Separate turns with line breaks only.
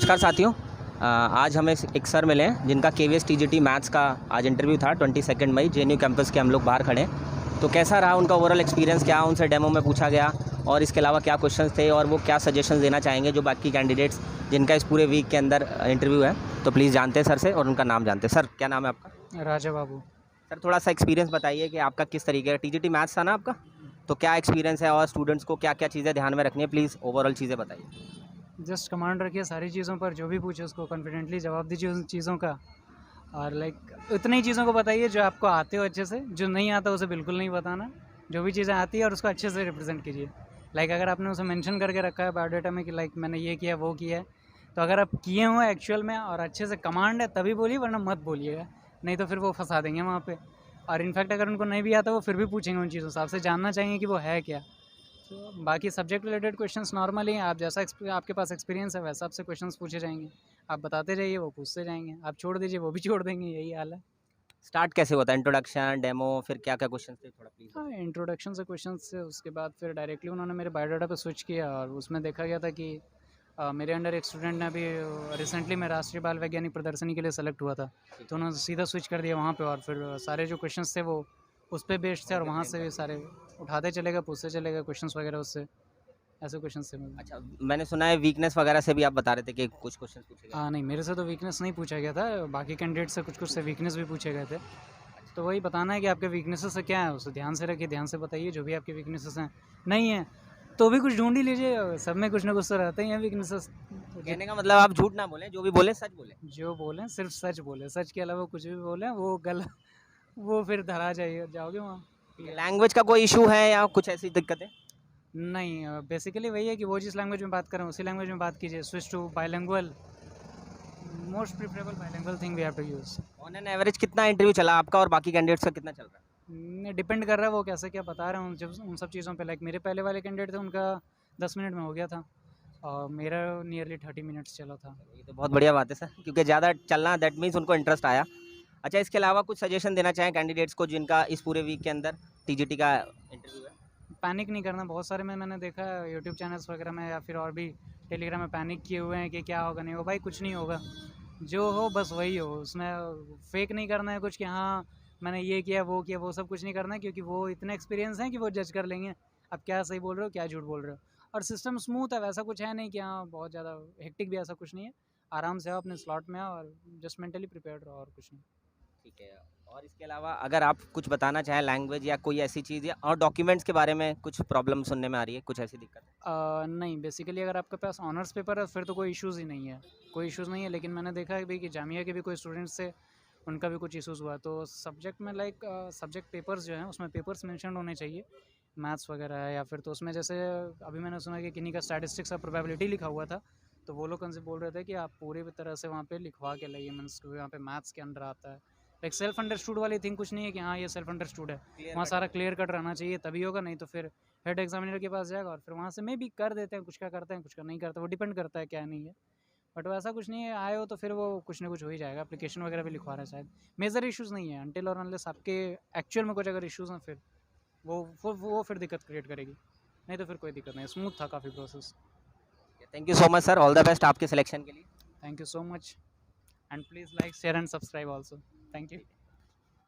नमस्कार साथियों। आज हमें एक सर मिले हैं जिनका केवीएस टीजीटी मैथ्स का आज इंटरव्यू था 22 मई जेएनयू कैंपस के। हम लोग बाहर खड़े हैं, तो कैसा रहा उनका ओवरऑल एक्सपीरियंस, क्या उनसे डेमो में पूछा गया और इसके अलावा क्या क्वेश्चंस थे और वो क्या सजेशंस देना चाहेंगे जो बाकी कैंडिडेट्स जिनका इस पूरे वीक के अंदर इंटरव्यू है। तो प्लीज़ जानते हैं सर से और उनका नाम जानते हैं। सर क्या नाम है आपका?
राजा बाबू।
सर थोड़ा सा एक्सपीरियंस बताइए कि आपका किस तरीके का टीजीटी मैथ्स था ना आपका, तो क्या एक्सपीरियंस है और स्टूडेंट्स को क्या क्या चीज़ें ध्यान में रखनी है, प्लीज़ ओवरऑल चीज़ें बताइए।
जस्ट कमांड रखिए सारी चीज़ों पर, जो भी पूछे उसको कॉन्फिडेंटली जवाब दीजिए उन चीज़ों का। और उतनी ही चीज़ों को बताइए जो आपको आते हो अच्छे से, जो नहीं आता उसे बिल्कुल नहीं बताना। जो भी चीज़ें आती है और उसको अच्छे से रिप्रेजेंट कीजिए। अगर आपने उसे मेंशन करके रखा है बायोडाटा में कि मैंने ये किया वो किया है, तो अगर आप किए हुए एक्चुअल में और अच्छे से कमांड है तभी बोलिए, वरना मत बोलिएगा, नहीं तो फिर वो फंसा देंगे वहाँ पे। और इनफैक्ट अगर उनको नहीं भी आता वो फिर भी पूछेंगे उन चीज़ों से, आपसे जानना चाहेंगे कि वो है क्या। तो बाकी सब्जेक्ट रिलेटेड क्वेश्चंस नॉर्मली आप जैसा आपके पास एक्सपीरियंस है वैसा आपसे क्वेश्चंस पूछे जाएंगे। आप बताते जाइए, वो पूछते जाएंगे। आप छोड़ दीजिए, वो भी छोड़ देंगे। यही हाल है।
स्टार्ट कैसे होता है, इंट्रोडक्शन, डेमो, फिर क्या क्या क्वेश्चन थे, थोड़ा प्लीज़
हाँ,
बताइए।
इंट्रोडक्शन से क्वेश्चन से उसके बाद फिर डायरेक्टली उन्होंने मेरे बायोडाटा पे स्विच किया और उसमें देखा गया था कि मेरे अंडर एक स्टूडेंट ने अभी रिसेंटली में राष्ट्रीय बाल वैज्ञानिक प्रदर्शनी के लिए सेलेक्ट हुआ था। तो उन्होंने सीधा स्विच कर दिया वहाँ पे और फिर सारे जो क्वेश्चंस थे वो उस पर बेस्ड थे और वहाँ से भी सारे उठाते चले गए, पूछते चले गए क्वेश्चंस वगैरह उससे। ऐसे क्वेश्चन थे मेरे।
अच्छा, मैंने सुना है वीकनेस वगैरह से भी आप बता रहे थे कि कुछ क्वेश्चन पूछे गए।
हाँ, नहीं, मेरे से तो वीकनेस नहीं पूछा गया था, बाकी कैंडिडेट से कुछ-कुछ से वीकनेस भी पूछे गए थे। तो वही बताना है कि आपके वीकनेसेस से क्या है, उसे ध्यान से रखिए, ध्यान से बताइए जो भी आपके वीकनेसेस हैं। नहीं है, तो भी कुछ ढूँढ ही लीजिए, सब में कुछ ना कुछ तो रहते ही हैं वीकनेसेस। तो
कहने का मतलब आप झूठ ना बोलें, जो भी बोले सच बोलें।
जो बोलें सिर्फ सच बोलें, सच के अलावा कुछ भी बोलें वो वो फिर धरा जाओगे वहाँ।
लैंग्वेज का कोई इशू है या कुछ ऐसी दिक्कतें?
नहीं, बेसिकली वही है कि वो जिस लैंग्वेज में बात कर रहे हैं उसी लैंग्वेज में बात कीजिए। Switch to bilingual, most preferable bilingual thing we have to use.
On an average कितना इंटरव्यू चला आपका और बाकी कैंडिडेट्स का कितना चल रहा
डिपेंड कर रहा है वो कैसे क्या बता रहे हैं उन सब चीज़ों पे। मेरे पहले वाले कैंडिडेट थे, उनका 10 मिनट में हो गया था और मेरा नियरली 30 मिनट्स चला था।
है? ये तो बहुत बढ़िया बात है सर, क्योंकि ज़्यादा चलना दैट मीन्स उनको इंटरेस्ट आया। अच्छा, इसके अलावा कुछ सजेशन देना चाहें कैंडिडेट्स को जिनका इस पूरे वीक के अंदर टीजीटी का इंटरव्यू है?
पैनिक नहीं करना। बहुत सारे मैंने देखा है यूट्यूब चैनल्स वगैरह में या फिर और भी टेलीग्राम में पैनिक किए हुए हैं कि क्या होगा नहीं होगा। भाई कुछ नहीं होगा, जो हो बस वही हो। उसमें फेक नहीं करना है कुछ कि हाँ मैंने ये किया वो किया, वो सब कुछ नहीं करना है, क्योंकि वो इतने एक्सपीरियंस हैं कि वो जज कर लेंगे आप क्या सही बोल रहे हो क्या झूठ बोल रहे हो। और सिस्टम स्मूथ है, वैसा कुछ है नहीं कि हाँ बहुत ज़्यादा हेक्टिक भी ऐसा कुछ नहीं है। आराम से आओ अपने स्लॉट में आओ और जस्ट मेंटली प्रिपेयर्ड रहो और कुछ नहीं।
ठीक है। और इसके अलावा अगर आप कुछ बताना चाहें लैंग्वेज या कोई ऐसी चीज़ या और डॉक्यूमेंट्स के बारे में कुछ प्रॉब्लम सुनने में आ रही है, कुछ ऐसी दिक्कत है?
नहीं, बेसिकली अगर आपके पास ऑनर्स पेपर है फिर तो कोई इश्यूज़ ही नहीं है, कोई इश्यूज़ नहीं है। लेकिन मैंने देखा है भी कि जामिया के भी कोई स्टूडेंट्स थे, उनका भी कुछ इश्यूज़ हुआ। तो सब्जेक्ट में सब्जेक्ट पेपर्स जो हैं उसमें पेपर्स मेंशन होने चाहिए, मैथ्स वगैरह है या फिर तो उसमें जैसे अभी मैंने सुना कि किन्हीं का स्टैटिस्टिक्स और प्रोबेबिलिटी लिखा हुआ था। तो वो लोग हमसे बोल रहे थे कि आप पूरी तरह से वहाँ पे लिखवा के लाइए, मीन्स वहाँ पे मैथ्स के अंडर आता है। सेल्फ अंडरस्टूड वाली थिंग कुछ नहीं है कि हाँ ये सेल्फ अंडरस्टूड है।
क्लियर
वहाँ
कट
सारा
होना
क्लियर कट रहना चाहिए तभी होगा, नहीं तो फिर हेड एग्जामिनर के पास जाएगा और फिर वहाँ से मे भी कर देते हैं, कुछ का करते हैं कुछ का नहीं करते, वो डिपेंड करता है क्या नहीं है। बट वैसा कुछ नहीं है, आए हो तो फिर वो कुछ ना कुछ हो ही जाएगा। एप्लीकेशन वगैरह भी लिखवा रहा है शायद। मेजर इश्यूज़ नहीं है अनटिल और अनलेस आपके एक्चुअल में कुछ अगर इश्यूज़ हैं फिर वो फिर दिक्कत क्रिएट करेगी, नहीं तो फिर कोई दिक्कत नहीं है। स्मूथ था काफ़ी प्रोसेस।
है। Thank you so much sir, all the best आपके सिलेक्शन के लिए।
Thank you so much and please like share and subscribe also. Thank you.